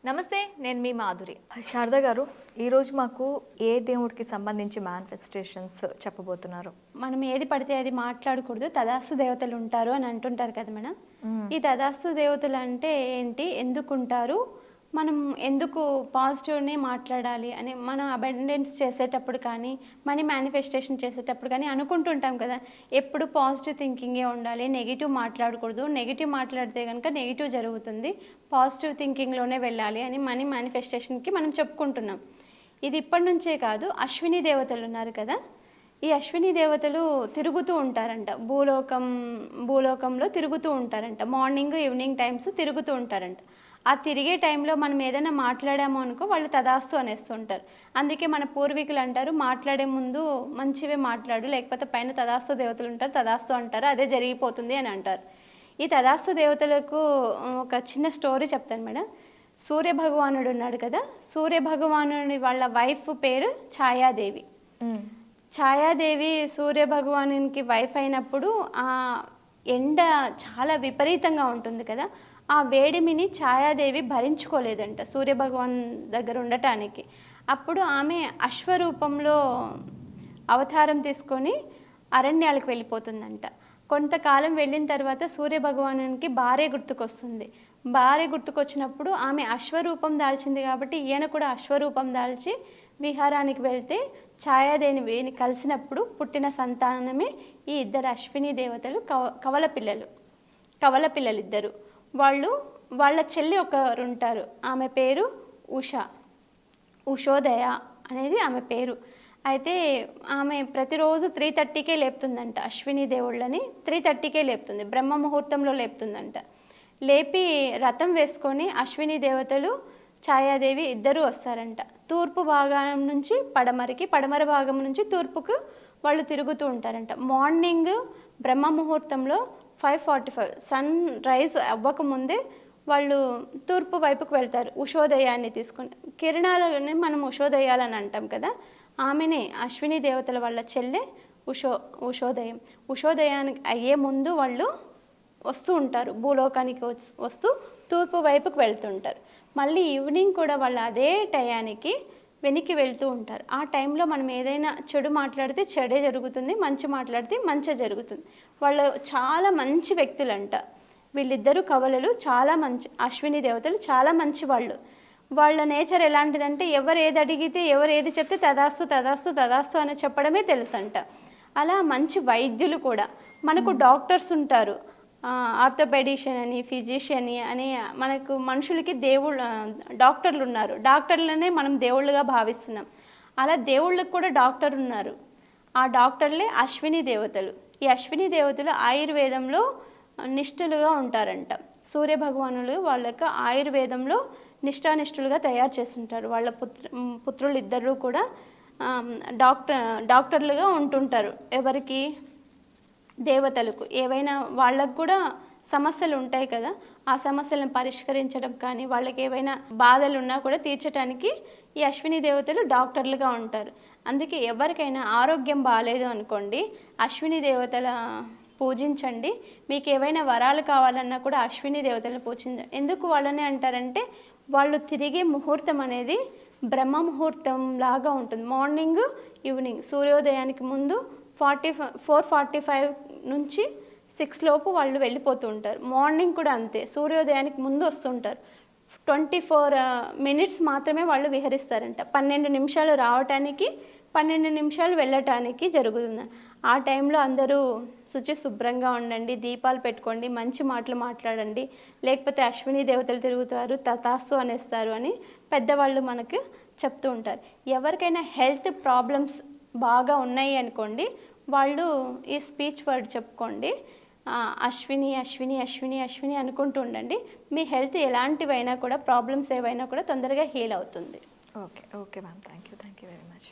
నమస్తే, నేను మీ మాధురి. శారద గారు, ఈరోజు మాకు ఏ దేవుడికి సంబంధించి మేనిఫెస్టేషన్స్ చెప్పబోతున్నారు? మనం ఏది పడితే అది మాట్లాడకూడదు, తదాస్తు దేవతలు ఉంటారు అని అంటుంటారు కదా మేడం. ఈ తదాస్తు దేవతలు అంటే ఏంటి, ఎందుకు ఉంటారు, మనం ఎందుకు పాజిటివ్ని మాట్లాడాలి అని మనం అబెండెన్స్ చేసేటప్పుడు కానీ మనీ మేనిఫెస్టేషన్ చేసేటప్పుడు కానీ అనుకుంటుంటాం కదా, ఎప్పుడు పాజిటివ్ థింకింగే ఉండాలి, నెగిటివ్ మాట్లాడకూడదు, నెగిటివ్ మాట్లాడితే కనుక నెగిటివ్ జరుగుతుంది, పాజిటివ్ థింకింగ్లోనే వెళ్ళాలి అని మనీ మేనిఫెస్టేషన్కి మనం చెప్పుకుంటున్నాం. ఇది ఇప్పటి నుంచే కాదు, అశ్విని దేవతలు ఉన్నారు కదా, ఈ అశ్విని దేవతలు తిరుగుతూ ఉంటారంట, భూలోకంలో తిరుగుతూ ఉంటారంట, మార్నింగ్ ఈవినింగ్ టైమ్స్ తిరుగుతూ ఉంటారంట. ఆ తిరిగే టైంలో మనం ఏదైనా మాట్లాడామో అనుకో వాళ్ళు తదాస్తు అనేస్తుంటారు. అందుకే మన పూర్వీకులు అంటారు, మాట్లాడే ముందు మంచివే మాట్లాడు, లేకపోతే పైన తదాస్తు దేవతలు ఉంటారు, తదాస్తు అంటారు, అదే జరిగిపోతుంది అని అంటారు. ఈ తదాస్తు దేవతలకు ఒక చిన్న స్టోరీ చెప్తాను మేడం. సూర్య భగవానుడు ఉన్నాడు కదా, సూర్య భగవానుడి వాళ్ళ వైఫ్ పేరు ఛాయాదేవి. ఛాయాదేవి సూర్య భగవానునికి వైఫ్ అయినప్పుడు ఆ ఎండ చాలా విపరీతంగా ఉంటుంది కదా, ఆ వేడిమిని ఛాయాదేవి భరించుకోలేదంట సూర్యభగవాన్ దగ్గర ఉండటానికి. అప్పుడు ఆమె అశ్వరూపంలో అవతారం తీసుకొని అరణ్యాలకు వెళ్ళిపోతుందంట. కొంతకాలం వెళ్ళిన తర్వాత సూర్యభగవానునికి భార్య గుర్తుకొస్తుంది. భార్య గుర్తుకొచ్చినప్పుడు ఆమె అశ్వరూపం దాల్చింది కాబట్టి ఈయన కూడా అశ్వరూపం దాల్చి విహారానికి వెళ్తే ఛాయాదేవిని కలిసినప్పుడు పుట్టిన సంతానమే ఈ ఇద్దరు అశ్విని దేవతలు, కవల పిల్లలు ఇద్దరు. వాళ్ళ చెల్లి ఒకరు ఉంటారు, ఆమె పేరు ఉషోదయ అనేది ఆమె పేరు. అయితే ఆమె ప్రతిరోజు 3:30కే లేపుతుందంట, అశ్విని దేవుళ్ళని 3:30కే లేపుతుంది, బ్రహ్మ ముహూర్తంలో లేపుతుందంట. లేపి రథం వేసుకొని అశ్విని దేవతలు ఛాయాదేవి ఇద్దరూ వస్తారంట. తూర్పు భాగం నుంచి పడమరకి, పడమర భాగం నుంచి తూర్పుకు వాళ్ళు తిరుగుతూ ఉంటారంట. మార్నింగ్ బ్రహ్మ ముహూర్తంలో 5:45 సన్ రైజ్ అవ్వకముందే వాళ్ళు తూర్పు వైపుకు వెళ్తారు ఉషోదయాన్ని తీసుకొని. కిరణాలని మనం ఉషోదయాలని అంటాం కదా, ఆమెనే అశ్విని దేవతల వాళ్ళ చెల్లె ఉషోదయం. ఉషోదయానికి అయ్యే ముందు వాళ్ళు వస్తూ ఉంటారు, భూలోకానికి వస్తూ తూర్పు వైపుకు వెళ్తుంటారు. మళ్ళీ ఈవినింగ్ కూడా వాళ్ళు అదే టయానికి వెనక్కి వెళ్తూ ఉంటారు. ఆ టైంలో మనం ఏదైనా చెడు మాట్లాడితే చెడే జరుగుతుంది, మంచి మాట్లాడితే మంచి జరుగుతుంది. వాళ్ళు చాలా మంచి వ్యక్తులంట. వీళ్ళిద్దరూ కవలలు చాలా మంచి, అశ్విని దేవతలు చాలా మంచి వాళ్ళు. వాళ్ళ నేచర్ ఎలాంటిదంటే ఎవరు ఏది అడిగితే, ఎవరు ఏది చెప్తే తదాస్తు తదాస్తు తదాస్తు అని చెప్పడమే తెలుసంట. అలా మంచి వైద్యులు కూడా. మనకు డాక్టర్స్ ఉంటారు, ఆర్థోపెడిషియన్ అని, ఫిజిషియన్ అని, మనకు మనుషులకి డాక్టర్లు ఉన్నారు. డాక్టర్లనే మనం దేవుళ్ళుగా భావిస్తున్నాం. అలా దేవుళ్ళకు కూడా డాక్టర్ ఉన్నారు. ఆ డాక్టర్లే అశ్విని దేవతలు. ఈ అశ్విని దేవతలు ఆయుర్వేదంలో నిష్ఠులుగా ఉంటారంట. సూర్య భగవానులు వాళ్ళకి ఆయుర్వేదంలో నిష్ఠానిష్ఠులుగా తయారు చేస్తుంటారు. వాళ్ళ పుత్రులు ఇద్దరు కూడా డాక్టర్లుగా ఉంటుంటారు. ఎవరికి? దేవతలకు. ఏవైనా వాళ్ళకు కూడా సమస్యలు ఉంటాయి కదా, ఆ సమస్యలను పరిష్కరించడం కానీ, వాళ్ళకి ఏవైనా బాధలు ఉన్నా కూడా తీర్చడానికి ఈ అశ్విని దేవతలు డాక్టర్లుగా ఉంటారు. అందుకే ఎవరికైనా ఆరోగ్యం బాగాలేదు అనుకోండి, అశ్విని దేవతల పూజించండి. మీకు ఏవైనా వరాలు కావాలన్నా కూడా అశ్విని దేవతలను పూజించండి. ఎందుకు వాళ్ళని అంటారంటే, వాళ్ళు తిరిగే ముహూర్తం అనేది బ్రహ్మ ముహూర్తం లాగా ఉంటుంది. మార్నింగ్ ఈవినింగ్ సూర్యోదయానికి ముందు 4:45 నుంచి 6 లోపు వాళ్ళు వెళ్ళిపోతూ ఉంటారు. మార్నింగ్ కూడా అంతే, సూర్యోదయానికి ముందు వస్తుంటారు. 24 minutes మాత్రమే వాళ్ళు విహరిస్తారంట. 12 నిమిషాలు రావటానికి, 12 నిమిషాలు వెళ్ళటానికి జరుగుతుంది. ఆ టైంలో అందరూ శుభ్రంగా ఉండండి, దీపాలు పెట్టుకోండి, మంచి మాటలు మాట్లాడండి, లేకపోతే అశ్విని దేవతలు తిరుగుతారు, తతాస్తు అనేస్తారు అని పెద్దవాళ్ళు మనకు చెప్తూ ఉంటారు. ఎవరికైనా హెల్త్ ప్రాబ్లమ్స్ బాగా ఉన్నాయి అనుకోండి, వాళ్ళు ఈ స్పీచ్ వర్డ్ చెప్పుకోండి, అశ్విని అశ్విని అశ్విని అశ్విని అనుకుంటూ ఉండండి. మీ హెల్త్ ఎలాంటివైనా కూడా, ప్రాబ్లమ్స్ ఏవైనా కూడా తొందరగా హీల్ అవుతుంది. Okay ma'am, thank you very much.